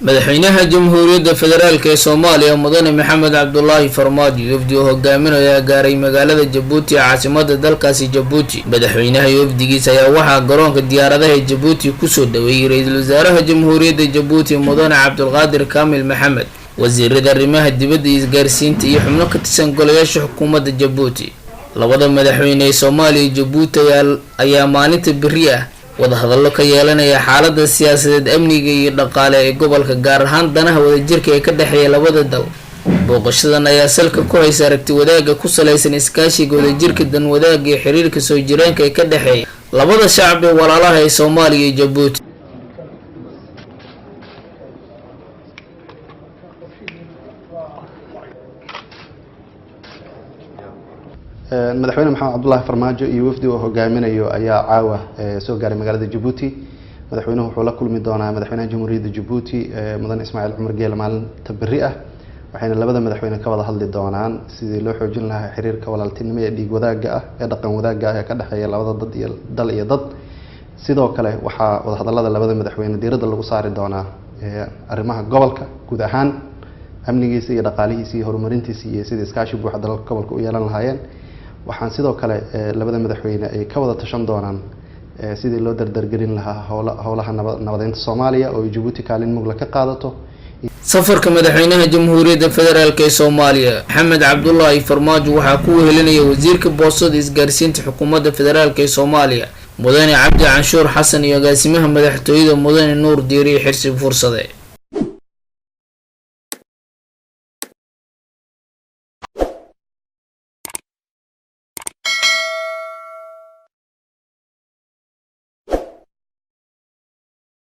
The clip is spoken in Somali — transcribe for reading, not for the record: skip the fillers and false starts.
madaxweynaha jamhuuriyadda federaalk ee Soomaaliya mudane Maxamed Cabdullaahi Farmaajo wafdi uu hogaaminayo gaaray magaalada Jabuuti caasimadda dalkaasi Jabuuti. madaxweynaha wafdigiisa ayaa waxaa garoonka diyaaradaha ee Jabuuti ku soo dhaweeyay ra'iisul wasaaraha jamhuuriyadda Jabuuti mudane Cabdulqaadir Kaamil Maxamed, wasiirada arrimaha dibadda iyo isgaarsiinta iyo xubno ka tirsan golayaasha xukuumadda Jabuuti. labada madaxweyne ee Soomaaliya iyo Jabuuti ayaa maalinta berri ah wadahadallo ka yeelanaya xaaladda siyaasadeed, amniga iyo dhaqaale ee gobolka, gaar ahaan danaha wadajirka ee ka dhexeeya labada dal. booqashadan ayaa salka ku haysa aragti wadaagga ku saleysan iskaashiga, wadajirka, dan wadaagga iyo xiriirka soo jireenka ee ka dhexeeya labada shacab ee walaalaha ee Soomaaliya iyo Jabuuti. madaxweyne maxamed cabdullaahi farmaajo iyo wafdi uu hogaaminayo ayaa caawa soo gaaray magaalada Jabuuti. madaxweynuhu wuxuu la kulmi doonaa madaxweynaha jamhuuriyadda Jabuuti mudane Ismaaciil Cumar Geele maalinta berri ah, waxayna labada madaxweyne ka wada hadli doonaan sidii loo xoojin lahaa xiriirka walaaltinimo ee dhiig wadaagga ah ee dhaqan wadaagga ah ee ka dhexeeya labada dal iyo dad. sidoo kale waxaa wada hadallada labada madaxweyne diiradda lagu saari doonaa arrimaha gobolka guud ahaan, amnigiisa iyo dhaqaalihiisa iyo horumarintiisa iyo sidii iskaashi buuxa dalalka gobolka u yeelan lahaayeen. waxaan sidoo kale labada madaxweyne ay ka wada tashan doonaan sidii loo dardargelin lahaa howlaha nabadeynta Soomaaliya oo Jabuuti kaalin mug ka qaadato. safarka madaxweynaha jamhuuriyadda federaalk ee Soomaaliya Maxamed Cabdullaahi Farmaajo waxaa ku wehelinaya wasiirka boostada isgaarsiinta xukuumadda federaalk ee Soomaaliya mudane Cabdi Canshuur Xasan iyo agaasimaha madaxtooyada mudane Nuur Diiri Xirsi Fursade.